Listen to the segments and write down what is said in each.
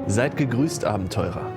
Seid gegrüßt, Abenteurer.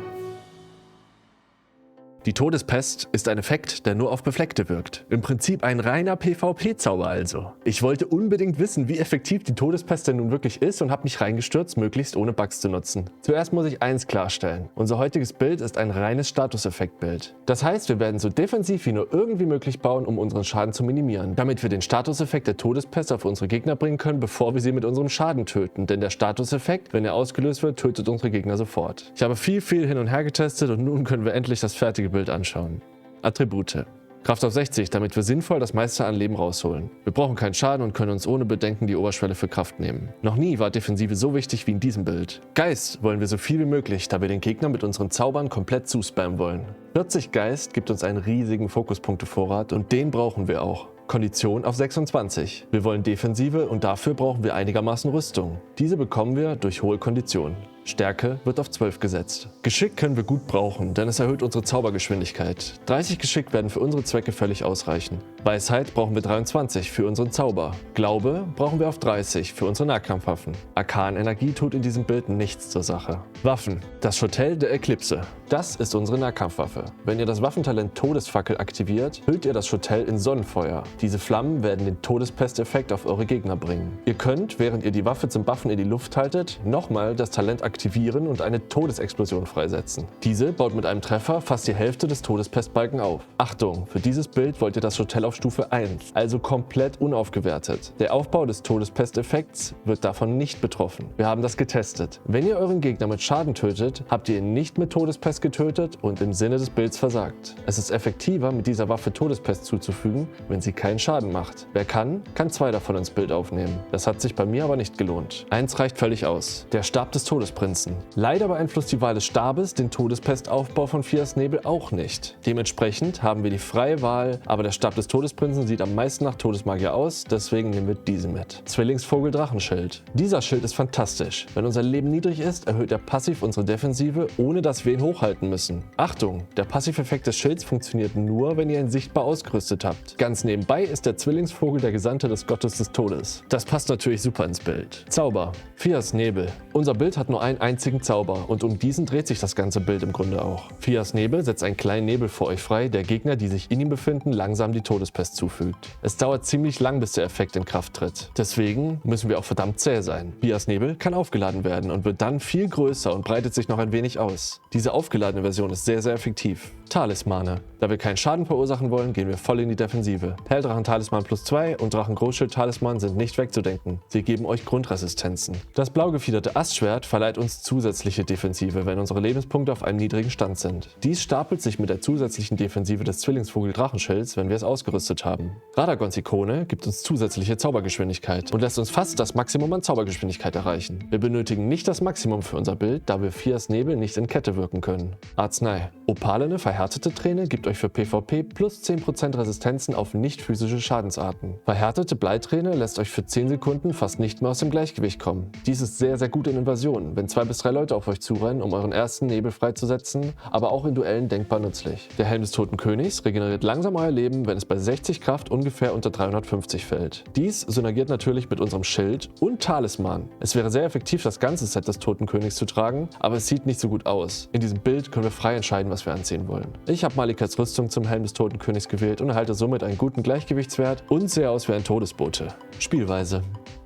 Die Todespest ist ein Effekt, der nur auf Befleckte wirkt. Im Prinzip ein reiner PvP-Zauber also. Ich wollte unbedingt wissen, wie effektiv die Todespest denn nun wirklich ist und habe mich reingestürzt, möglichst ohne Bugs zu nutzen. Zuerst muss ich eins klarstellen. Unser heutiges Bild ist ein reines Statuseffekt-Bild. Das heißt, wir werden so defensiv wie nur irgendwie möglich bauen, um unseren Schaden zu minimieren, damit wir den Statuseffekt der Todespest auf unsere Gegner bringen können, bevor wir sie mit unserem Schaden töten. Denn der Statuseffekt, wenn er ausgelöst wird, tötet unsere Gegner sofort. Ich habe viel hin und her getestet und nun können wir endlich das fertige Bild anschauen. Attribute. Kraft auf 60, damit wir sinnvoll das meiste an Leben rausholen. Wir brauchen keinen Schaden und können uns ohne Bedenken die Oberschwelle für Kraft nehmen. Noch nie war Defensive so wichtig wie in diesem Bild. Geist wollen wir so viel wie möglich, da wir den Gegner mit unseren Zaubern komplett zuspammen wollen. 40 Geist gibt uns einen riesigen Fokuspunktevorrat und den brauchen wir auch. Kondition auf 26. Wir wollen Defensive und dafür brauchen wir einigermaßen Rüstung. Diese bekommen wir durch hohe Kondition. Stärke wird auf 12 gesetzt. Geschick können wir gut brauchen, denn es erhöht unsere Zaubergeschwindigkeit. 30 Geschick werden für unsere Zwecke völlig ausreichen. Weisheit brauchen wir 23 für unseren Zauber. Glaube brauchen wir auf 30 für unsere Nahkampfwaffen. Arkanenergie tut in diesem Bild nichts zur Sache. Waffen. Das Schotel der Eklipse. Das ist unsere Nahkampfwaffe. Wenn ihr das Waffentalent Todesfackel aktiviert, hüllt ihr das Schotel in Sonnenfeuer. Diese Flammen werden den Todespest-Effekt auf eure Gegner bringen. Ihr könnt, während ihr die Waffe zum Buffen in die Luft haltet, nochmal das Talent aktivieren und eine Todesexplosion freisetzen. Diese baut mit einem Treffer fast die Hälfte des Todespestbalken auf. Achtung, für dieses Bild wollt ihr das Schotel auf Stufe 1, also komplett unaufgewertet. Der Aufbau des Todespest-Effekts wird davon nicht betroffen. Wir haben das getestet. Wenn ihr euren Gegner mit Schaden tötet, habt ihr ihn nicht mit Todespest getötet und im Sinne des Bilds versagt. Es ist effektiver, mit dieser Waffe Todespest zuzufügen, wenn sie keinen Schaden macht. Wer kann 2 davon ins Bild aufnehmen. Das hat sich bei mir aber nicht gelohnt. 1 reicht völlig aus. Der Stab des Todesprinzen. Leider beeinflusst die Wahl des Stabes den Todespestaufbau von Fias Nebel auch nicht. Dementsprechend haben wir die freie Wahl, aber der Stab des Todesprinzen sieht am meisten nach Todesmagier aus, deswegen nehmen wir diese mit. Zwillingsvogel Drachenschild. Dieser Schild ist fantastisch. Wenn unser Leben niedrig ist, erhöht er passiv unsere Defensive, ohne dass wir ihn hochhalten müssen. Achtung, der Passiveffekt des Schilds funktioniert nur, wenn ihr ihn sichtbar ausgerüstet habt. Ganz nebenbei ist der Zwillingsvogel der Gesandte des Gottes des Todes. Das passt natürlich super ins Bild. Zauber. Fias Nebel. Unser Bild hat nur einen einzigen Zauber und um diesen dreht sich das ganze Bild im Grunde auch. Fias Nebel setzt einen kleinen Nebel vor euch frei, der Gegner, die sich in ihm befinden, langsam die Todespest zufügt. Es dauert ziemlich lang, bis der Effekt in Kraft tritt. Deswegen müssen wir auch verdammt zäh sein. Fias Nebel kann aufgeladen werden und wird dann viel größer und breitet sich noch ein wenig aus. Diese aufgeladene Version ist sehr effektiv. Talismane. Da wir keinen Schaden verursachen wollen, gehen wir voll in die Defensive. Helldrachen-Talisman +2 und Drachen-Großschild-Talisman sind nicht wegzudenken. Sie geben euch Grundresistenzen. Das blau gefiederte Astschwert verleiht uns zusätzliche Defensive, wenn unsere Lebenspunkte auf einem niedrigen Stand sind. Dies stapelt sich mit der zusätzlichen Defensive des Zwillingsvogel-Drachenschilds, wenn wir es ausgerüstet haben. Radagons Ikone gibt uns zusätzliche Zaubergeschwindigkeit und lässt uns fast das Maximum an Zaubergeschwindigkeit erreichen. Wir benötigen nicht das Maximum für unser Bild, da wir Fias Nebel nicht in Kette wirken können. Arznei. Opalene verhärtete Träne gibt euch für PvP plus 10% Resistenzen auf nicht physische Schadensarten. Verhärtete Bleiträne lässt euch für 10 Sekunden fast nicht mehr aus dem Gleichgewicht kommen. Dies ist sehr gut in Invasionen, wenn 2 bis 3 Leute auf euch zurennen, um euren ersten Nebel freizusetzen, aber auch in Duellen denkbar nützlich. Der Helm des Toten Königs regeneriert langsam euer Leben, wenn es bei 60 Kraft ungefähr unter 350 fällt. Dies synergiert natürlich mit unserem Schild und Talisman. Es wäre sehr effektiv, das ganze Set des Toten Königs zu tragen, aber es sieht nicht so gut aus. In diesem Bild können wir frei entscheiden, was wir anziehen wollen. Ich habe Malikats Rüstung zum Helm des Toten Königs gewählt und erhalte somit einen guten Gleichgewichtswert und sehe aus wie ein Todesbote. Spielweise.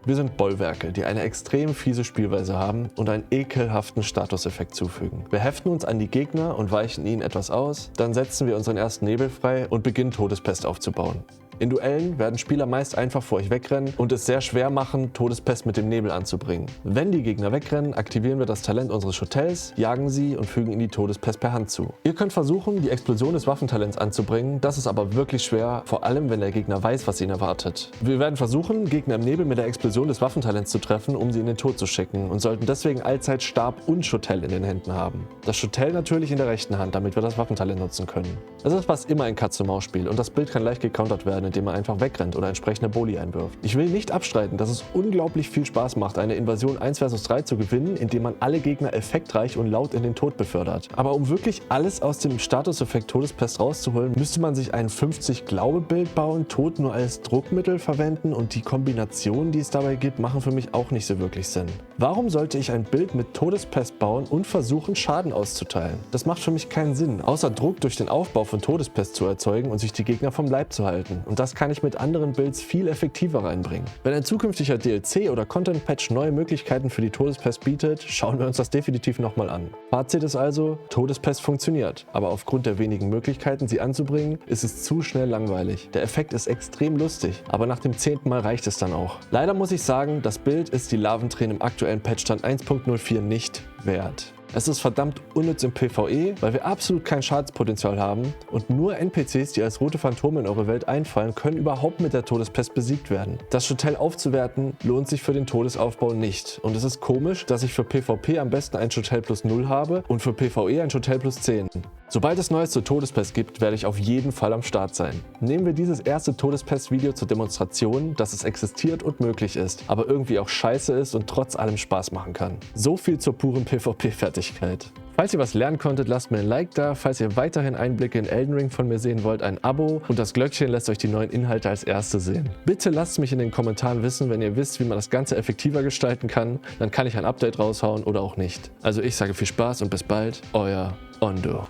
Wir sind Bollwerke, die eine extrem fiese Spielweise haben und einen ekelhaften Statuseffekt zufügen. Wir heften uns an die Gegner und weichen ihnen etwas aus, dann setzen wir unseren ersten Nebel frei und beginnen Todespest aufzubauen. In Duellen werden Spieler meist einfach vor euch wegrennen und es sehr schwer machen, Todespest mit dem Nebel anzubringen. Wenn die Gegner wegrennen, aktivieren wir das Talent unseres Schotels, jagen sie und fügen ihnen die Todespest per Hand zu. Ihr könnt versuchen, die Explosion des Waffentalents anzubringen, das ist aber wirklich schwer, vor allem wenn der Gegner weiß, was ihn erwartet. Wir werden versuchen, Gegner im Nebel mit der Explosion des Waffentalents zu treffen, um sie in den Tod zu schicken und sollten deswegen allzeit Stab und Schotel in den Händen haben. Das Schotel natürlich in der rechten Hand, damit wir das Waffentalent nutzen können. Es ist fast immer ein Katz-und-Maus-Spiel und das Bild kann leicht gecountert werden, indem man einfach wegrennt oder entsprechende Boli einwirft. Ich will nicht abstreiten, dass es unglaublich viel Spaß macht, eine Invasion 1 vs 3 zu gewinnen, indem man alle Gegner effektreich und laut in den Tod befördert. Aber um wirklich alles aus dem Statuseffekt Todespest rauszuholen, müsste man sich ein 50-Glaube-Bild bauen, Tod nur als Druckmittel verwenden und die Kombinationen, die es da dabei gibt, machen für mich auch nicht so wirklich Sinn. Warum sollte ich ein Bild mit Todespest bauen und versuchen, Schaden auszuteilen? Das macht für mich keinen Sinn, außer Druck durch den Aufbau von Todespest zu erzeugen und sich die Gegner vom Leib zu halten. Und das kann ich mit anderen Builds viel effektiver reinbringen. Wenn ein zukünftiger DLC oder Content-Patch neue Möglichkeiten für die Todespest bietet, schauen wir uns das definitiv nochmal an. Fazit ist also, Todespest funktioniert, aber aufgrund der wenigen Möglichkeiten, sie anzubringen, ist es zu schnell langweilig. Der Effekt ist extrem lustig, aber nach dem 10. Mal reicht es dann auch. Leider muss ich sagen, das Bild ist die Laventränen im aktuellen Patchstand 1.04 nicht wert. Es ist verdammt unnütz im PvE, weil wir absolut kein Schadenspotenzial haben und nur NPCs, die als rote Phantome in eure Welt einfallen, können überhaupt mit der Todespest besiegt werden. Das Hotel aufzuwerten lohnt sich für den Todesaufbau nicht und es ist komisch, dass ich für PvP am besten ein Hotel plus 0 habe und für PvE ein Hotel plus 10. Sobald es Neues zur Todespest gibt, werde ich auf jeden Fall am Start sein. Nehmen wir dieses erste Todespest-Video zur Demonstration, dass es existiert und möglich ist, aber irgendwie auch scheiße ist und trotz allem Spaß machen kann. So viel zur puren PvP-Fertigkeit. Falls ihr was lernen konntet, lasst mir ein Like da. Falls ihr weiterhin Einblicke in Elden Ring von mir sehen wollt, ein Abo und das Glöckchen lässt euch die neuen Inhalte als Erste sehen. Bitte lasst mich in den Kommentaren wissen, wenn ihr wisst, wie man das Ganze effektiver gestalten kann. Dann kann ich ein Update raushauen oder auch nicht. Also ich sage viel Spaß und bis bald, euer Ondo.